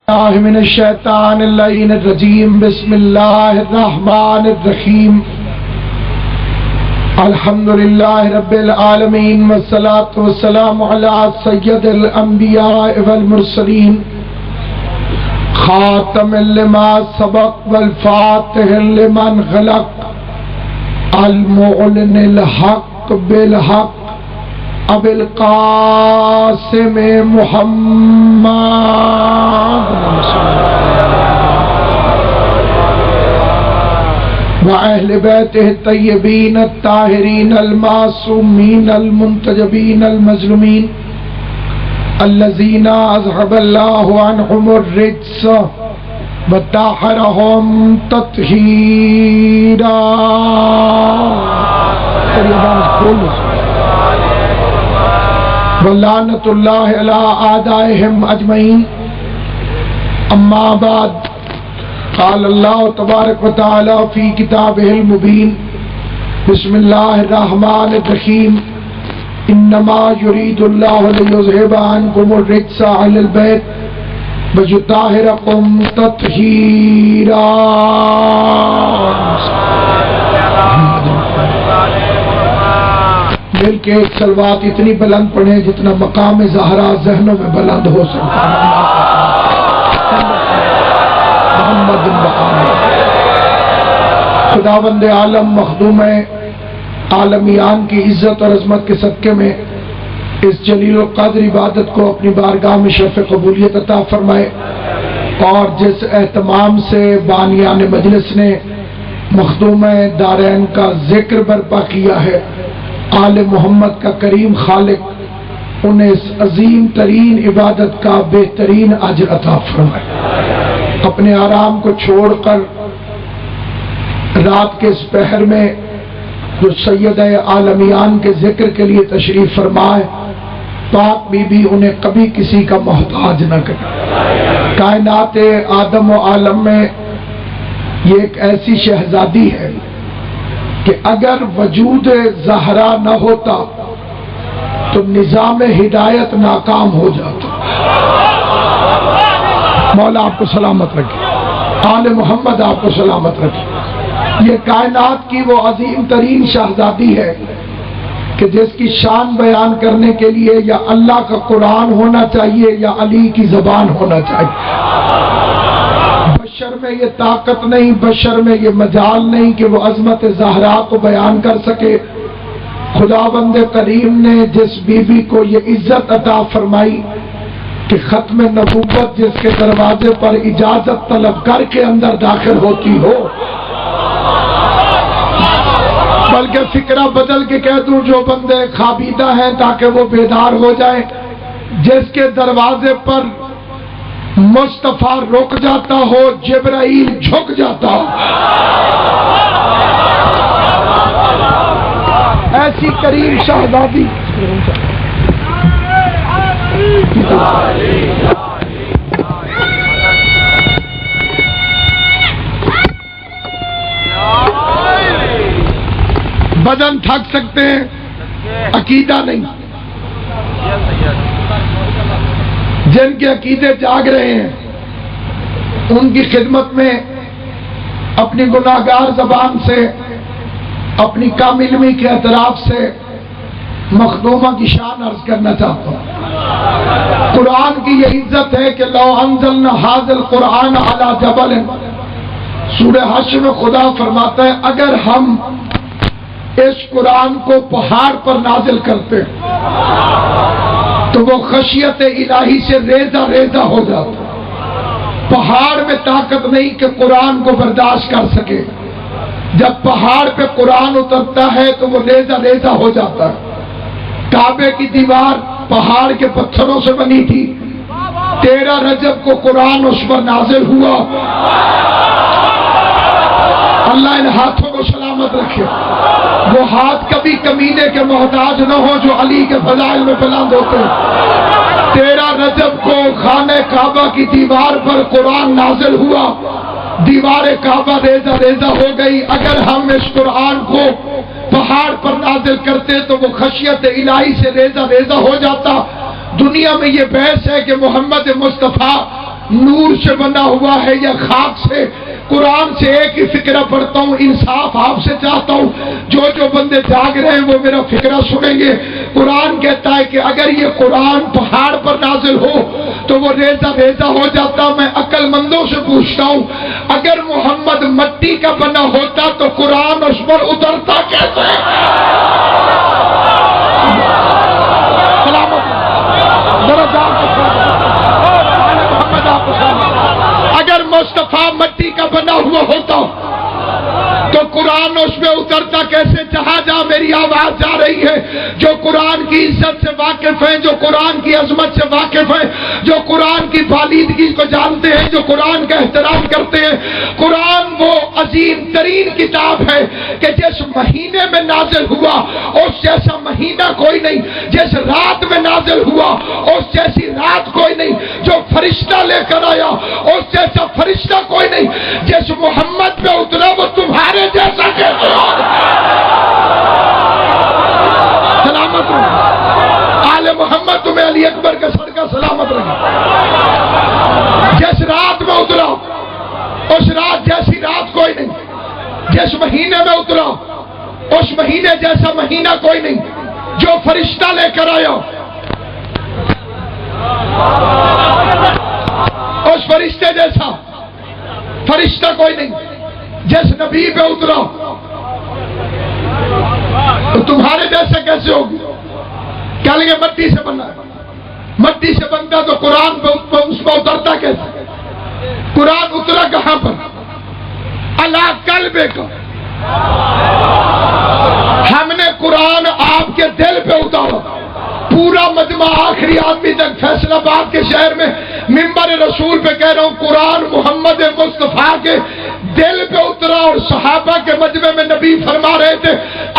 من الشیطان اللعین الرجیم بسم اللہ الرحمن الرحیم الحمدللہ رب العالمین والصلاة والسلام علی سید الانبیاء والمرسلین خاتم لما سبق والفاتح لمن غلق المعلن الحق بالحق ابو القاسم محمد وأهل بيته الطيبين الطاهرين المعصومين المنتجبين المظلومين الذين أذهب الله عنهم الرجس وطهرهم تطهيرا. ولعنت اللہ علی اعدائهم اجمعین. اما بعد قال اللہ تبارک و تعالی فی کتابہ المبین بسم اللہ الرحمن الرحیم انما یرید اللہ لیذہب عنکم الرجس اہل البیت ویطہرکم تطہیرا. مل کے ایک صلوات اتنی بلند پڑھیں جتنا مقام زہرا ذہنوں میں بلند ہو سکتا ہے. محمد خداوند عالم مخدوم عالمیان کی عزت اور عظمت کے صدقے میں اس جلیل القدر عبادت کو اپنی بارگاہ میں شرف قبولیت عطا فرمائے. اور جس اہتمام سے بانیان مجلس نے مخدوم دارین کا ذکر برپا کیا ہے، آل محمد کا کریم خالق انہیں اس عظیم ترین عبادت کا بہترین اجر عطا فرمائے. اپنے آرام کو چھوڑ کر رات کے اس پہر میں جو سید عالمیان کے ذکر کے لیے تشریف فرمائے، پاک بی بی انہیں کبھی کسی کا محتاج نہ کرے. کائنات آدم و عالم میں یہ ایک ایسی شہزادی ہے کہ اگر وجود زہرا نہ ہوتا تو نظام ہدایت ناکام ہو جاتا. مولا آپ کو سلامت رکھے، آل محمد آپ کو سلامت رکھے. یہ کائنات کی وہ عظیم ترین شہزادی ہے کہ جس کی شان بیان کرنے کے لیے یا اللہ کا قرآن ہونا چاہیے یا علی کی زبان ہونا چاہیے. بشر میں یہ طاقت نہیں، بشر میں یہ مجال نہیں کہ وہ عظمت زہرا کو بیان کر سکے. خداوند کریم نے جس بی بی کو یہ عزت عطا فرمائی کہ ختم نبوت جس کے دروازے پر اجازت طلب کر کے اندر داخل ہوتی ہو، بلکہ فکرہ بدل کے کہہ دوں جو بندے خوابیدہ ہیں تاکہ وہ بیدار ہو جائیں، جس کے دروازے پر مصطفیٰ رک جاتا ہو، جبرائیل جھک جاتا ہو، ایسی کریم شہزادی بدن تھک سکتے ہیں، عقیدہ نہیں. جن کے عقیدے جاگ رہے ہیں ان کی خدمت میں اپنی گناہگار زبان سے، اپنی کم علمی کے اعتراف سے مخدومہ کی شان عرض کرنا چاہتا ہوں. قرآن کی یہ عزت ہے کہ لو انزلنا ھذا القرآن علی جبل، سورہ حشر میں خدا فرماتا ہے اگر ہم اس قرآن کو پہاڑ پر نازل کرتے تو وہ خشیت الہی سے ریزہ ریزہ ہو جاتا. پہاڑ میں طاقت نہیں کہ قرآن کو برداشت کر سکے. جب پہاڑ پہ قرآن اترتا ہے تو وہ ریزہ ریزہ ہو جاتا ہے. کعبے کی دیوار پہاڑ کے پتھروں سے بنی تھی. 13 رجب کو قرآن اس پر نازل ہوا. اللہ ان ہاتھوں کو سلامت رکھے. وہ ہاتھ کبھی کمینے کے محتاج نہ ہو جو علی کے فضائل میں بلند ہوتے ہیں. 13 رجب کو خانہ کعبہ کی دیوار پر قرآن نازل ہوا. دیوار کعبہ ریزہ ریزہ ہو گئی. اگر ہم اس قرآن کو پہاڑ پر نازل کرتے تو وہ خشیت الہی سے ریزہ ریزہ ہو جاتا. دنیا میں یہ بحث ہے کہ محمد مصطفیٰ نور سے بنا ہوا ہے یا خاک سے؟ قرآن سے ایک ہی فقرہ پڑھتا ہوں، انصاف آپ سے چاہتا ہوں، جو بندے جاگ رہے ہیں وہ میرا فقرہ سنیں گے۔ قرآن کہتا ہے کہ اگر یہ قرآن پہاڑ پر نازل ہو تو وہ ریزہ ریزہ ہو جاتا۔ میں عقل مندوں سے پوچھتا ہوں، اگر محمد مٹی کا بنا ہوتا تو قرآن اس پر اترتا کیسے؟ اگر مصطفیٰ مٹی کا بنا ہوا ہوتا تو قرآن اس میں اترتا کیسے؟ جہاں جہاں میری آواز جا رہی ہے، جو قرآن کی عزت سے واقف ہیں، جو قرآن کی عظمت سے واقف ہیں، جو قرآن کی بالیدگی کو جانتے ہیں، جو قرآن کا احترام کرتے ہیں، قرآن وہ عظیم ترین کتاب ہے کہ جس مہینے میں نازل ہوا اس جیسا مہینہ کوئی نہیں، جس رات میں نازل ہوا اس جیسی رات کوئی نہیں، جو فرشتہ لے کر آیا اس جیسا فرشتہ کوئی نہیں، جس محمد پہ اترا وہ تمہارے جیسا کیسے ہو؟ سلامت رہے آل محمد، تمہیں علی اکبر کا صدقہ سلامت رہے۔ جس رات میں اترا اس رات جیسی رات کوئی نہیں، جس مہینے میں اترا اس مہینے جیسا مہینہ کوئی نہیں، جو فرشتہ لے کر آیا اس فرشتے جیسا فرشتہ کوئی نہیں، جس نبی پہ اترا تو تمہارے جیسے کیسے ہوگی؟ کیا لگے مٹی سے بننا ہے؟ مٹی سے بنتا تو قرآن پہ اس پہ اترتا کیسے؟ قرآن اترا کہاں پر؟ اللہ قلبے کا۔ ہم نے قرآن آپ کے دل پہ اتارا، پورا مجمع آخری آدمی تک فیصل آباد کے شہر میں منبر رسول پہ کہہ رہا ہوں، قرآن محمد مصطفیٰ کے دل پہ اترا، اور صحابہ کے مجمع میں نبی فرما رہے تھے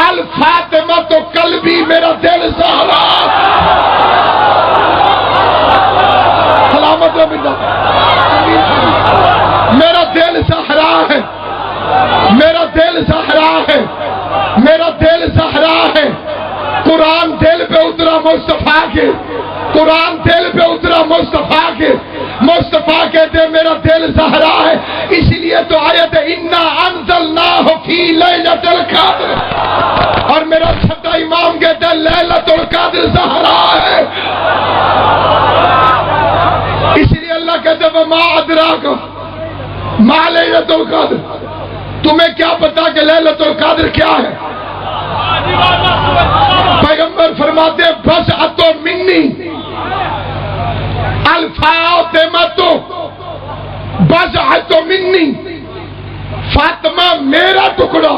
الفاطمہ تو قلبی، میرا دل زہرا۔ سلامت رہا، میرا دل زہرا ہے، میرا دل زہرا ہے، میرا دل زہرا ہے۔ قرآن دل پہ اترا مصطفیٰ کے، قرآن دل پہ اترا مصطفیٰ کے۔ مصطفیٰ کہتے ہیں میرا دل زہرا ہے، اسی لیے تو آیت ہے انا انزلناہ فی لیلۃ القدر، اور میرا چھٹا امام کہتا ہے لیلۃ القدر زہرا ہے۔ اسی لیے اللہ کہتے ہیں وما ادراک ما لیلۃ القدر، تمہیں کیا پتا کہ لیلۃ القدر کیا ہے؟ پیغمبر فرماتے ہیں بس اتو منی الفاطمہ، بس اتو منی، فاطمہ میرا ٹکڑا۔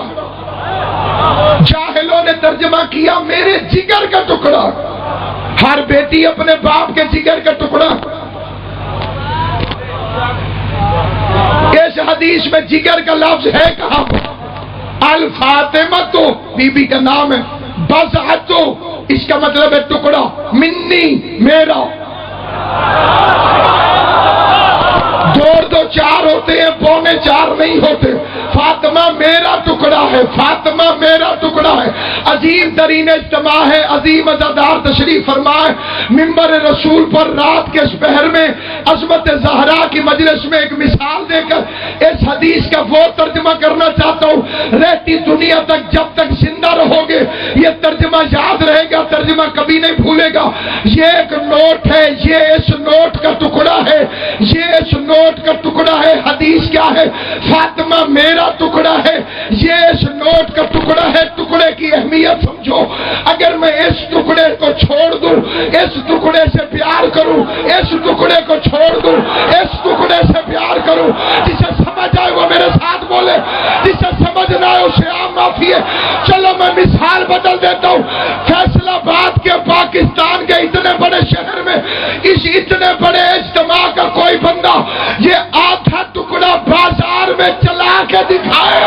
جاہلوں نے ترجمہ کیا میرے جگر کا ٹکڑا۔ ہر بیٹی اپنے باپ کے جگر کا ٹکڑا۔ اس حدیث میں جگر کا لفظ ہے کہاں پر؟ الفاطمہ تو بی بی کا نام ہے، بزعتو اس کا مطلب ہے ٹکڑا، منی میرا۔ دو چار ہوتے ہیں، پونے چار نہیں ہوتے۔ فاطمہ میرا ٹکڑا ہے، فاطمہ میرا ٹکڑا ہے۔ عظیم ترین اجتماع ہے، عظیم عزادار تشریف فرمائے منبر رسول پر رات کے اس پہر میں عظمت زہرا کی مجلس میں ایک مثال دے کر اس حدیث کا وہ ترجمہ کرنا چاہتا ہوں۔ رہتی دنیا تک جب تک زندہ رہو گے یہ ترجمہ یاد رہے گا، ترجمہ کبھی نہیں بھولے گا۔ یہ ایک نوٹ ہے، یہ اس نوٹ کا ٹکڑا ہے، یہ اس نوٹ کا ٹکڑا ہے۔ حدیث کیا ہے؟ فاطمہ میرا ٹکڑا ہے، یہ اس نوٹ کا ٹکڑا ہے۔ ٹکڑے کی اہمیت سمجھو، اگر میں اس ٹکڑے کو چھوڑ دوں، اس ٹکڑے سے پیار کروں، اس ٹکڑے کو چھوڑ دوں، اس ٹکڑے سے پیار کروں، جسے سمجھ آئے وہ میرے ساتھ بولے، جسے سمجھ نہ آئے اسے عام معافی ہے۔ چلو میں مثال بدل دیتا ہوں۔ فیصل آباد کے پاکستان کے اتنے بڑے شہر میں اس اتنے بڑے اجتماع کا کوئی بندہ یہ آدھا ٹکڑا بازار میں چلا کے دکھائے،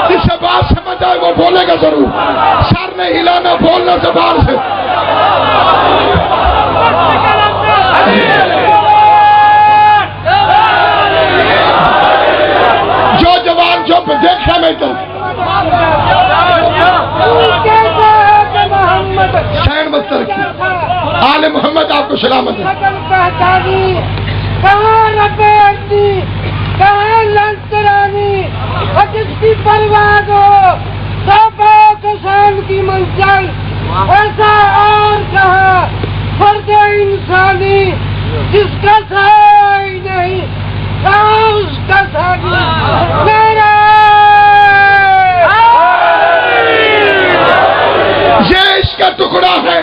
جسے بات سمجھ آئے وہ بولے گا ضرور۔ سر نے ہلانا، بولنا زبان سے۔ جو جوان جو دیکھا میں تو سینڈ مت رکھی، محمد آپ کو سلامت ہے. کہاں ربیتی کہاں لنچرانی جس کی پرواز ہو سب کسان کی منزل ایسا اور کہاں فرد انسانی جس کا سائے نہیں کہاں اس کا ساتھی میرا. یہ اس کا ٹکڑا ہے.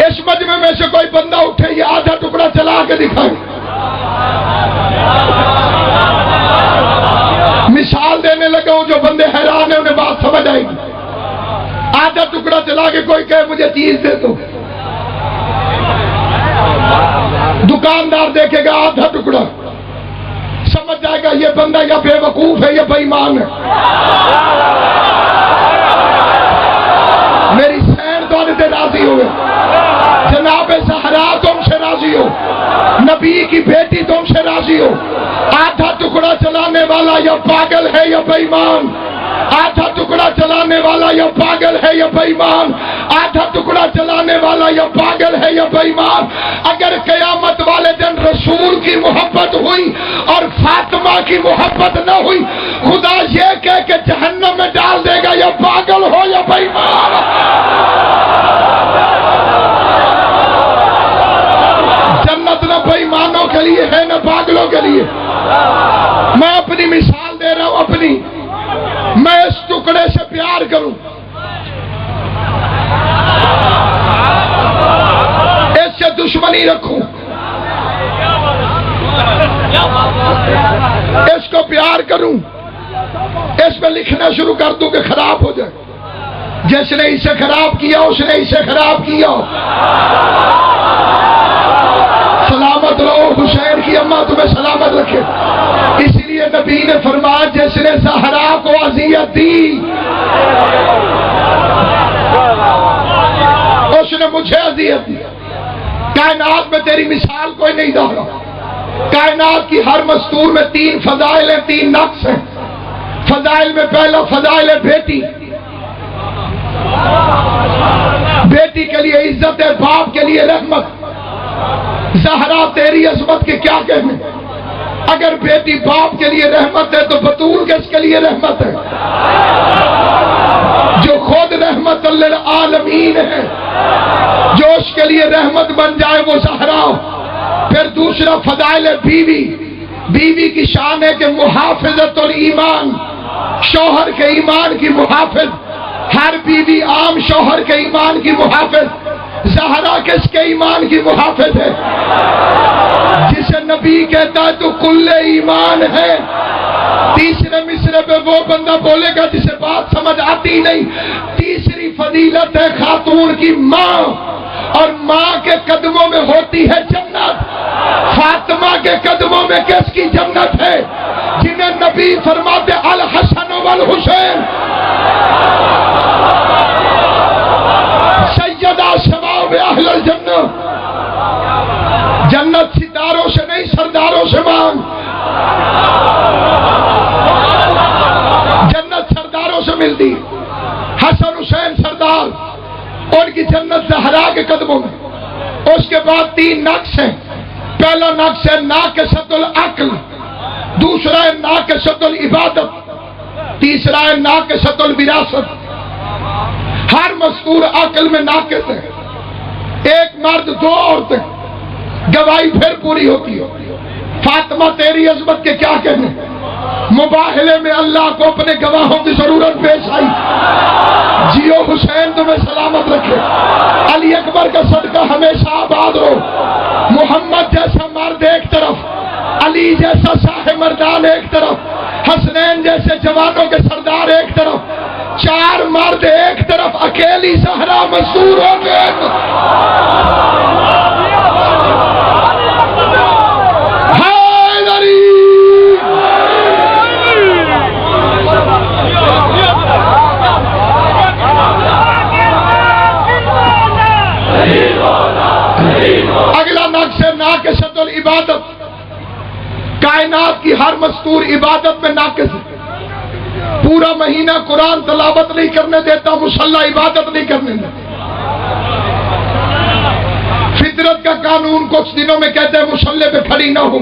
اس مجمع میں سے کوئی بندہ اٹھے یہ آدھا ٹکڑا چلا کے دکھائے. مثال دینے لگا ہوں جو بندے حیران ہیں انہیں بات سمجھ آئے گی. آدھا ٹکڑا چلا کے کوئی کہے مجھے چیز دے دو. دکاندار دیکھے گا آدھا ٹکڑا سمجھ جائے گا یہ بندہ یا بے وقوف ہے یا بے ایمان ہے. میری سین دورے سے راضی ہوئے. جناب زہرا تم سے راضی ہو. نبی کی بیٹی تم سے راضی ہو. آدھا ٹکڑا چلانے والا یا پاگل ہے یا بے ایمان. آدھا ٹکڑا چلانے والا یا پاگل ہے یا بے ایمان. آدھا ٹکڑا چلانے والا یا پاگل ہے یا بے ایمان. اگر قیامت والے دن رسول کی محبت ہوئی اور فاطمہ کی محبت نہ ہوئی خدا یہ کہہ کہ جہنم میں ڈال دے گا یا پاگل ہو یا بے ایمان. جنت نہ بے ایمانوں کے لیے ہے نہ پاگلوں کے لیے. میں اپنی مثال دے رہا ہوں اپنی. میں اس ٹکڑے سے پیار کروں اس سے دشمنی رکھوں اس کو پیار کروں اس پہ لکھنا شروع کر دوں کہ خراب ہو جائے. جس نے اسے خراب کیا اس نے اسے خراب کیا. سلامت رہو. حسین کی اماں تمہیں سلامت رکھے. اس لیے نبی نے فرمایا جس نے زہرا کو اذیت دی اس نے مجھے اذیت دی. کائنات میں تیری مثال کوئی نہیں دہرا. کائنات کی ہر مستور میں 3 فضائل ہیں 3 نقص ہیں. فضائل میں پہلا فضائل ہے بیٹی. بیٹی کے لیے عزت ہے باپ کے لیے رحمت. زہرا تیری عظمت کے کیا کہنے. اگر بیٹی باپ کے لیے رحمت ہے تو بطول کس کے لیے رحمت ہے جو خود رحمت للعالمین ہے. جو اس کے لیے رحمت بن جائے وہ زہرا. پھر دوسرا فضائل ہے بیوی. بیوی کی شان ہے کہ محافظت الایمان. شوہر کے ایمان کی محافظ. ہر بیوی عام شوہر کے ایمان کی محافظ. زہرا کس کے ایمان کی محافظ ہے جسے نبی کہتا ہے تو کل ایمان ہے. تیسرے مصرے پہ وہ بندہ بولے گا جسے بات سمجھ آتی نہیں. تیسری فضیلت ہے خاتون کی ماں اور ماں کے قدموں میں ہوتی ہے جنت. فاطمہ کے قدموں میں کس کی جنت ہے جنہیں نبی فرماتے الحسن والحسین سیدہ شباب اہل الجنہ. جنت ستاروں سے نہیں سرداروں سے مانگ. جنت سرداروں سے ملتی. حسن حسین سردار ان کی جنت زہرا کے قدموں میں. اس کے بعد 3 نقص ہیں. پہلا نقص ہے ناقصۃ العقل. دوسرا ہے ناقصۃ العبادت. تیسرا ہے ناقصۃ الوراثت. ہر مذکور عقل میں ناقص ہے. ایک مرد 2 عورتیں گواہی پھر پوری ہوتی ہے. فاطمہ تیری عظمت کے کیا کہنے. مباہلے میں اللہ کو اپنے گواہوں کی ضرورت پیش آئی. جیو حسین تمہیں سلامت رکھے. علی اکبر کا صدقہ ہمیشہ آباد رہو. محمد جیسا مرد ایک طرف, علی جیسا شاہ مردان ایک طرف, حسنین جیسے جوانوں کے سردار ایک طرف, 4 مرد ایک طرف, اکیلی زہرا مزدور ہو گئے. اگلا نقص ہے ناقصۃ العبادت. کائنات کی ہر مستور عبادت میں ناقص ہے. پورا مہینہ قرآن تلاوت نہیں کرنے دیتا, مصلی عبادت نہیں کرنے دیتا. قانون کچھ دنوں میں کہتے ہیں مصلی پہ کھڑی نہ ہو،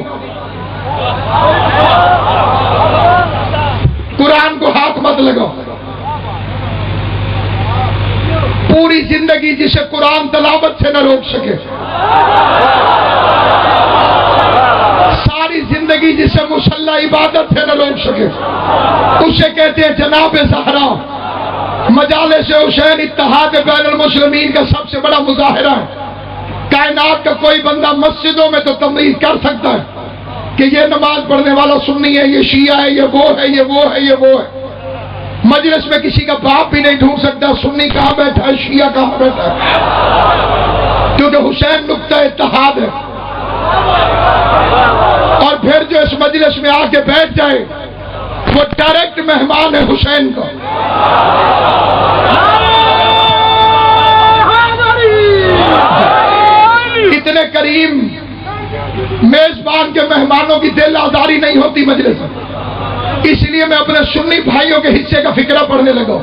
قرآن کو ہاتھ مت لگاؤ۔ پوری زندگی جسے قرآن تلاوت سے نہ روک سکے، ساری زندگی جسے مصلی عبادت سے نہ روک سکے، اسے کہتے ہیں جناب زہرا۔ مجالس حسین اتحاد بین المسلمین کا سب سے بڑا مظاہرہ ہے۔ کائنات کا کوئی بندہ مسجدوں میں تو تمییز کر سکتا ہے کہ یہ نماز پڑھنے والا سنی ہے، یہ شیعہ ہے، یہ وہ ہے، یہ وہ ہے، یہ وہ ہے۔ مجلس میں کسی کا باپ بھی نہیں ڈھونڈ سکتا سنی کہاں بیٹھا ہے، شیعہ کہاں بیٹھا ہے، کیونکہ حسین نقطہ اتحاد ہے۔ اور پھر جو اس مجلس میں آ کے بیٹھ جائے وہ ڈائریکٹ مہمان ہے حسین کا۔ اتنے کریم میزبان کے مہمانوں کی دل آزاری نہیں ہوتی مجلس میں، اس لیے میں اپنے سنی بھائیوں کے حصے کا فکرہ پڑھنے لگا۔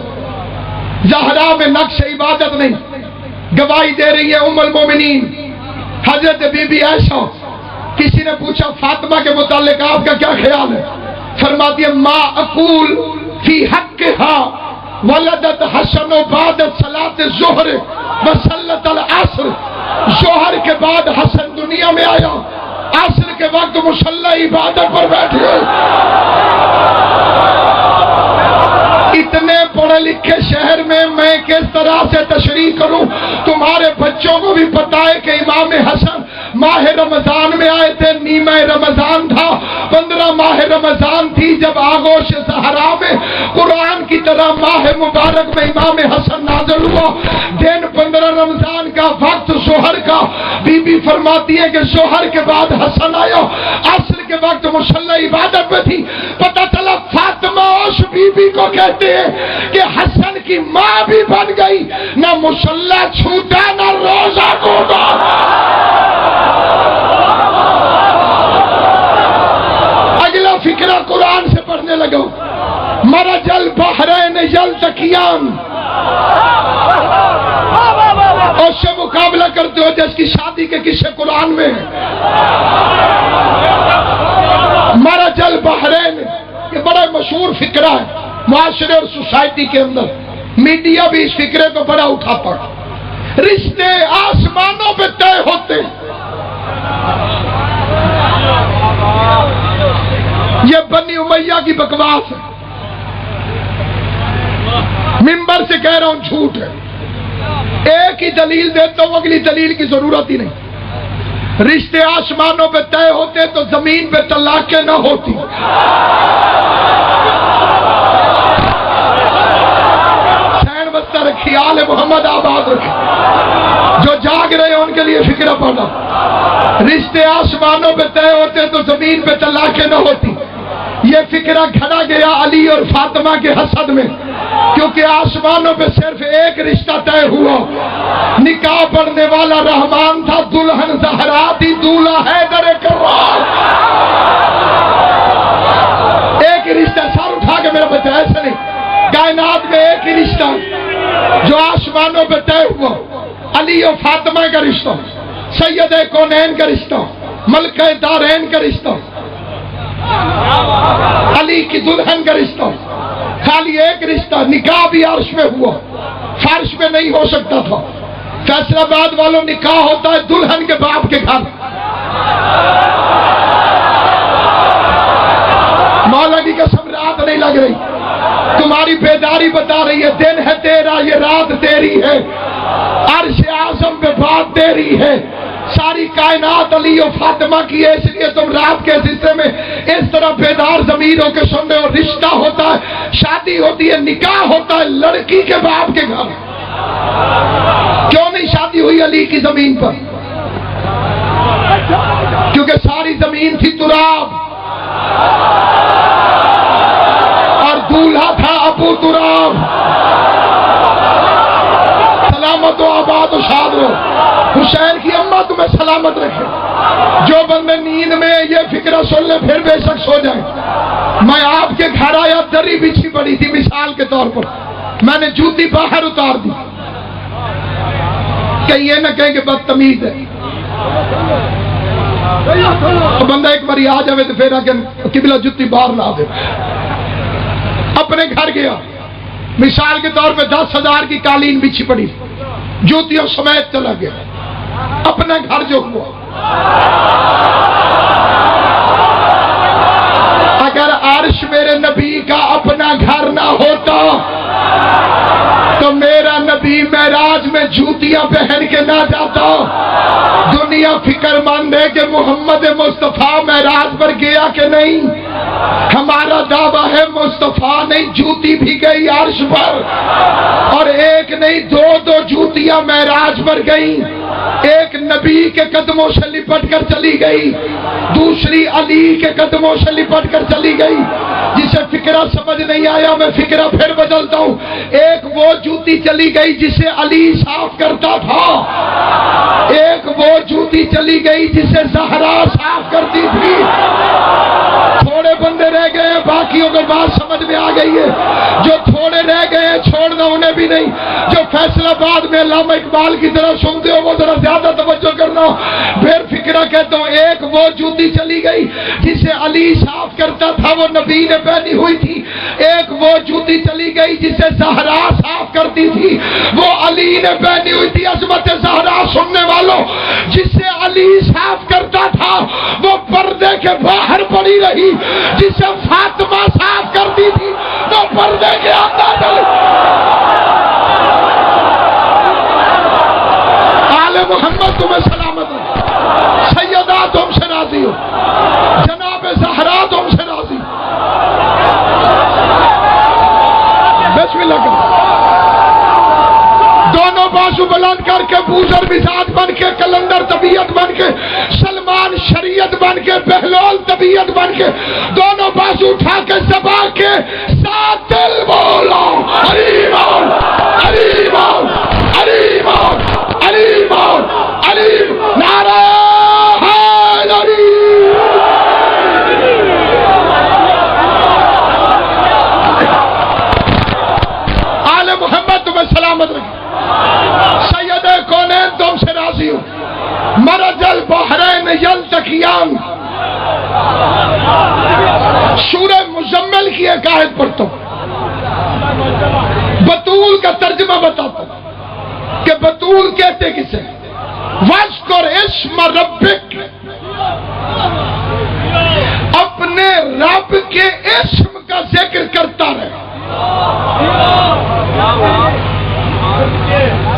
زہرا میں نقش عبادت نہیں، گواہی دے رہی ہے ام المومنین حضرت بی بی عائشہ۔ کسی نے پوچھا فاطمہ کے متعلق آپ کا کیا خیال ہے؟ فرماتی ہے ما اقول فی حقھا ولدت حسن بعد صلاۃ الظہر وصلت العصر۔ ظہر کے بعد حسن دنیا میں آیا، عصر کے وقت مصلی عبادت پر بیٹھے۔ اتنے پڑھے لکھے شہر میں میں کس طرح سے تشریح کروں؟ تمہارے بچوں کو بھی پتا ہے کہ امام حسن ماہ رمضان میں آئے تھے، نیمہ رمضان تھا، 15 ماہ رمضان تھی جب آغوش زہرا میں قرآن کی طرح ماہ مبارک میں امام حسن نازل ہوا۔ دن 15 رمضان کا، وقت ظہر کا۔ بی بی فرماتی ہے کہ ظہر کے بعد حسن آیا، عصر کے وقت مصلی عبادت میں تھی۔ پتہ چلا فاطمہ اس بی بی کو کہتے ہیں کہ حسن کی ماں بھی بن گئی، نہ مصلی چھوٹا نہ روزہ ٹوٹا۔ اگلا فکرہ قرآن سے پڑھنے لگا۔ مرج البحرین یلتقیان، اس سے مقابلہ کرتے ہو جس کی شادی کے قصے قرآن میں ہیں۔ مرج البحرین یہ بڑا مشہور فکرہ ہے معاشرے اور سوسائٹی کے اندر، میڈیا بھی اس فکرے کو بڑا اٹھاتا ہے۔ رشتے آسمانوں پہ طے ہوتے، یہ بنی امیہ کی بکواس ہے، منبر سے کہہ رہا ہوں جھوٹ ہے۔ ایک ہی دلیل دیتا ہوں، اگلی دلیل کی ضرورت ہی نہیں۔ رشتے آسمانوں پہ طے ہوتے تو زمین پہ طلاقیں نہ ہوتی۔ سین بستہ رکھی، آل محمد آباد رکھی، جو جاگ رہے ہیں ان کے لیے فکرہ پڑھنا۔ رشتے آسمانوں پہ طے ہوتے تو زمین پہ طلاقیں نہ ہوتی۔ یہ فکرہ گھڑا گیا علی اور فاطمہ کے حسد میں، کیونکہ آسمانوں پہ صرف ایک رشتہ طے ہوا، نکاح پڑھنے والا رحمان تھا، دلہن زہرا تھی، دولہا حیدر کرار۔ ایک ہی رشتہ، سر اٹھا کے میرا بچہ، ایسا نہیں، کائنات میں ایک ہی رشتہ جو آسمانوں پہ طے ہوا، علی اور فاطمہ کا رشتہ، سید کونین کا رشتہ، ملکہ دارین کا رشتہ، علی کی دلہن کا رشتہ۔ خالی ایک رشتہ، نکاح بھی عرش میں ہوا، فرش میں نہیں ہو سکتا تھا۔ فیصل آباد والوں نکاح ہوتا ہے دلہن کے باپ کے گھر۔ مولا کی قسم رات نہیں لگ رہی، تمہاری بیداری بتا رہی ہے، دن ہے تیرا، یہ رات تیری ہے، عرش اعظم پہ بات تیری ہے، ساری کائنات علی و فاطمہ کی ہے، اس لیے تم رات کے حصے میں اس طرح بیدار ضمیر ہو کے سن رہے ہو۔ رشتہ ہوتا ہے، شادی ہوتی ہے، نکاح ہوتا ہے لڑکی کے باپ کے گھر۔ کیوں نہیں شادی ہوئی علی کی زمین پر؟ کیونکہ ساری زمین تھی تراب اور دولہا تھا ابو تراب۔ سلامت و آباد و شاد رہو، حسین کی اماں تمہیں سلامت رکھے۔ جو بندے نیند میں یہ فکرہ سن لے پھر بے شک سو جائیں۔ میں آپ کے گھر آیا، دری بچھی پڑی تھی، مثال کے طور پر میں نے جوتی باہر اتار دی، کہ یہ نہ کہیں کہ بدتمیز ہے۔ تو بندہ ایک باری آ جائے تو پھر آ کے قبلہ جتی باہر لا دے. اپنے گھر گیا, مثال کے طور پہ 10,000 کی قالین بچھی پڑی, جوتیوں سمیت چلا گیا. اپنا گھر جو ہوا, اگر عرش میرے نبی کا اپنا گھر نہ ہوتا تو میرا نبی معراج میں جوتیاں پہن کے نہ جاتا. دنیا فکر مند ہے کہ محمد مصطفیٰ معراج پر گیا کہ نہیں. ہمارا دعویٰ ہے مصطفیٰ نہیں, جوتی بھی گئی عرش پر, اور ایک نہیں دو جوتیاں معراج پر گئیں. ایک نبی کے قدموں سے لپٹ کر چلی گئی, دوسری علی کے قدموں سے لپٹ کر چلی گئی. جسے فکرہ سمجھ نہیں آیا میں فکرہ پھر بدلتا ہوں. ایک وہ جوتی چلی گئی جسے علی صاف کرتا تھا, ایک وہ جوتی چلی گئی جسے زہرا صاف کرتی تھی. تھوڑے بندے رہ گئے ہیں, باقیوں کو بات سمجھ میں آ گئی ہے. جو تھوڑے رہ گئے ہیں چھوڑنا انہیں بھی نہیں. جو فیصل آباد میں علامہ اقبال کی طرح سنتے ہو وہ ذرا زیادہ توجہ کرنا. پھر فکرہ کہتا ہوں, ایک وہ جوتی چلی گئی جسے علی صاف کرتا تھا, وہ نبی نے پہنی ہوئی تھی. ایک وہ جوتی چلی گئی جسے زہرا صاف کرتی تھی, وہ علی نے پہنی ہوئی تھی. عظمت زہرا سننے والوں, جسے علی صاف کرتا تھا وہ پردے کے باہر پڑی رہی, جسے فاطمہ صاف کرتی تھی وہ پردے کے اندر چلی. آل محمد تمہیں سلامت ہو, سیدہ تم سے راضی ہو, جناب زہرا تم سے راضی. بسم اللہ کرو. دونوں بازو بلند کر کے بوزر مزاج بن کے, کلندر طبیعت بن کے, سلمان شریعت بن کے, بہلول طبیعت بن کے, دونوں بازو اٹھا کے زبا کے ساتھ دل بولو حریمان حریمان حریمان حریمان حریم. نعرہ حیدری. آل محمد تمہیں سلامت رکھے. سید کونین تم سے راضی ہو. مرج البحرین یلتقیان, سورہ مزمل کی ایک آیت پڑھتا ہوں, بطول کا ترجمہ بتاتا ہوں کہ بطول کہتے کسے. وَاذْكُرْ اسْمَ رَبِّكَ, اپنے رب کے اسم کا ذکر کرتا رہے.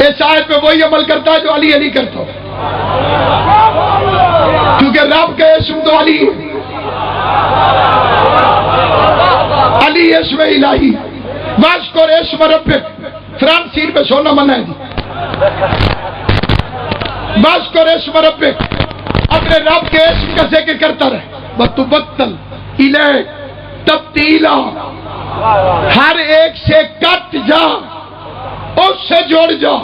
اس آیت پہ وہی عمل کرتا ہے جو علی علی کرتا ہو, کیونکہ رب کا اسم تو علی ہے. علی اسم الہی. وَاذْكُرْ اسْمَ رَبِّكَ, فرانس سیر پہ سونا منع ہے. وَاذْكُرْ اسْمَ رَبِّكَ, اپنے رب کے اسم کا ذکر کرتا رہے. وَتُبَتَّلْ إِلَيْهِ تَبْتِيلًا, ہر ایک سے کٹ جا, اس سے جوڑ جا.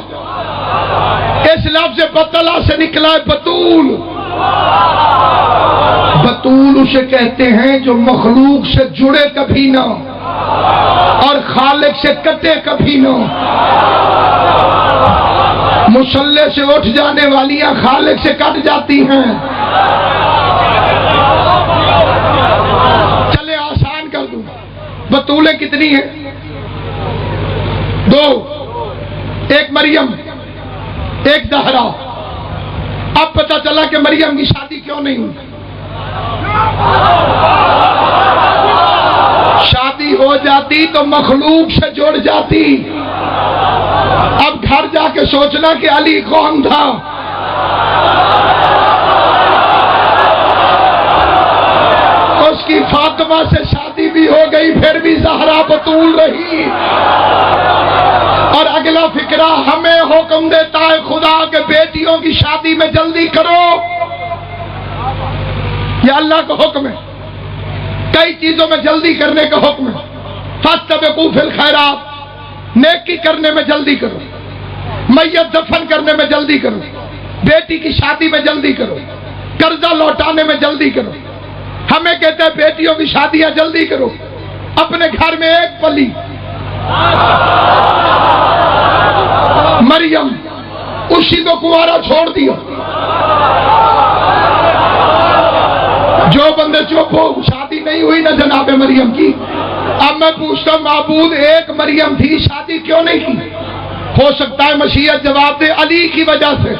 اس لفظ بطلہ سے نکلا ہے بطول. بطول اسے کہتے ہیں جو مخلوق سے جڑے کبھی نہ اور خالق سے کٹے کبھی نہ. مصلے سے اٹھ جانے والیاں خالق سے کٹ جاتی ہیں. چلے آسان کر دوں, بطولیں کتنی ہیں؟ 2, ایک مریم ایک زہرا. اب پتہ چلا کہ مریم کی شادی کیوں نہیں ہوئی. شادی ہو جاتی تو مخلوق سے جڑ جاتی. اب گھر جا کے سوچنا کہ علی کون تھا. اس کی فاطمہ سے شادی بھی ہو گئی, پھر بھی زہرا بطول رہی. اور اگلا فکرہ ہمیں حکم دیتا ہے خدا کے بیٹیوں کی شادی میں جلدی کرو. یہ اللہ کا حکم ہے. کئی چیزوں میں جلدی کرنے کا حکم ہے. فاستبقوا فی الخیرات, نیکی کرنے میں جلدی کرو, میت دفن کرنے میں جلدی کرو, بیٹی کی شادی میں جلدی کرو, قرضہ لوٹانے میں جلدی کرو. ہمیں کہتے ہیں بیٹیوں کی شادیاں جلدی کرو. اپنے گھر میں ایک پلی مریم اسی کو کنوارا چھوڑ دیا. جو بندے چپ ہو, شادی نہیں ہوئی نا جناب مریم کی. اب میں پوچھتا ہوں, معبود ایک مریم تھی, شادی کیوں نہیں کی؟ ہو سکتا ہے مشیت جواب دے, علی کی وجہ سے.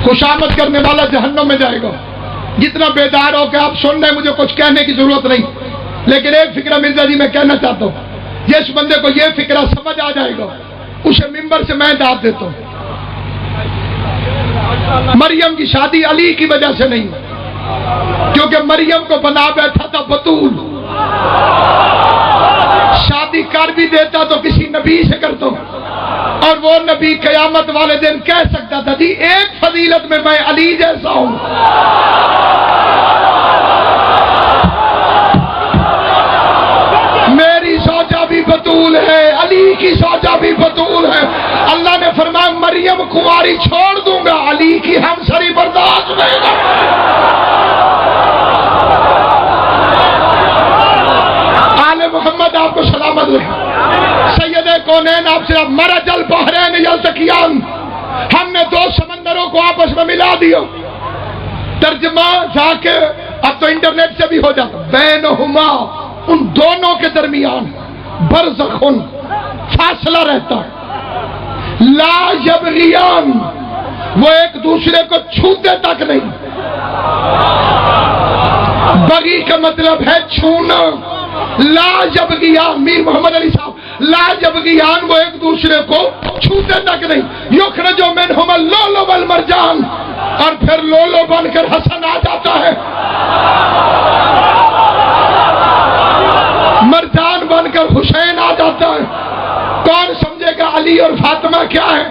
خوشامد کرنے والا جہنم میں جائے گا. جتنا بیدار ہو کہ آپ سن رہے, مجھے کچھ کہنے کی ضرورت نہیں, لیکن ایک فکرہ مرزا جی میں کہنا چاہتا ہوں. جس بندے کو یہ فکرہ سمجھ آ جائے گا, اسے ممبر سے میں دعوت دیتا ہوں. مریم کی شادی علی کی وجہ سے نہیں, کیونکہ مریم کو بنا بیٹھا تھا بطول. شادی کر بھی دیتا تو کسی نبی سے کرتا, اور وہ نبی قیامت والے دن کہہ سکتا تھا, جی ایک فضیلت میں علی جیسا ہوں. میری زوجہ بھی بطول ہے, علی کی زوجہ بھی بطول ہے. اللہ نے فرمایا مریم کنواری چھوڑ دوں گا, علی کی ہمسری برداشت دے گا. آل محمد آپ کو سلامت رہے. سید کونین آپ سے مرج البحرین یلتقیان, ہم نے دو سمندروں کو آپس میں ملا دیا. ترجمہ جا کے اب تو انٹرنیٹ سے بھی ہو جاتا, بینہما, ان دونوں کے درمیان برزخن, فاصلہ رہتا ہے. لا یبغیان, وہ ایک دوسرے کو چھوتے تک نہیں. بغی کا مطلب ہے چھونا. لا یبغیان, میر محمد علی صاحب, لا یبغیان, وہ ایک دوسرے کو چھوتے تک نہیں. یخرج منہما اللؤلؤ والمرجان, اور پھر لولو بن کر حسن آ جاتا ہے, مرجان بن کر حسین آ جاتا ہے. کون سمجھے گا علی اور فاطمہ کیا ہے؟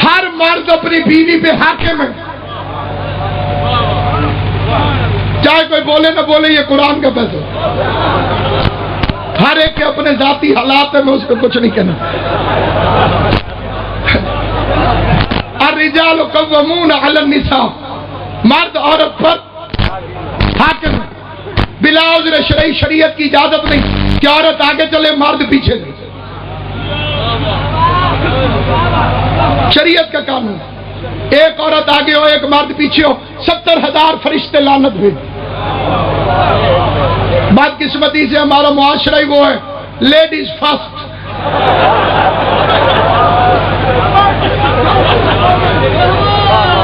ہر مرد اپنی بیوی پہ حاکم ہے, چاہے کوئی بولے نہ بولے, یہ قرآن کا فیصلہ. ہر ایک کے اپنے ذاتی حالات میں اس پہ کچھ نہیں کہنا. الرجال قوامون علی النساء, مرد عورت پر حاکم ہے. بلا عذر شرعی, شریعت کی اجازت نہیں کہ عورت آگے چلے مرد پیچھے نہیں. شریعت کا قانون, ایک عورت آگے ہو ایک مرد پیچھے ہو, 70,000 فرشتے لعنت ہوئے. بدقسمتی سے ہمارا معاشرہ ہی وہ ہے, لیڈیز فرسٹ.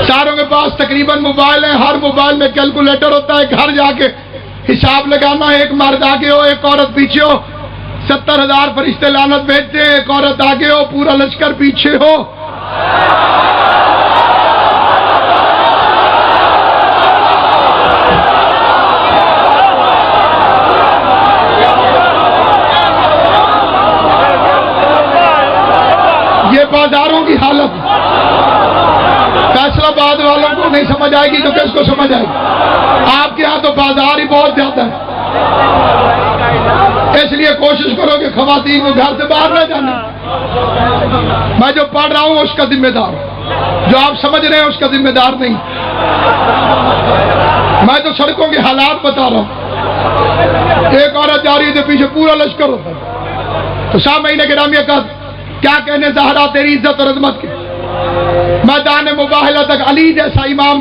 ساروں کے پاس تقریباً موبائل ہیں, ہر موبائل میں کیلکولیٹر ہوتا ہے. گھر جا کے حساب لگانا, ایک مرد آگے ہو ایک عورت پیچھے ہو, 70,000 فرشتے لعنت بھیجتے ہیں. ایک عورت آگے ہو پورا لشکر پیچھے ہو. یہ بازاروں کی حالت. فیصلہ آباد والوں کو نہیں سمجھ آئے گی تو کس کو سمجھ آئے گی؟ آپ کے ہاں تو بازار ہی بہت زیادہ ہے. اس لیے کوشش کرو کہ خواتین کو گھر سے باہر نہ جانا. میں جو پڑھ رہا ہوں اس کا ذمہ دار, جو آپ سمجھ رہے ہیں اس کا ذمہ دار نہیں. میں تو سڑکوں کے حالات بتا رہا ہوں. ایک عورت جا رہی ہے پیچھے پورا لشکر ہوتا ہے. تو سامعین گرامی کا کیا کہنے زہرا تیری عزت اور عظمت کے, میدان مباہلہ تک علی جیسا امام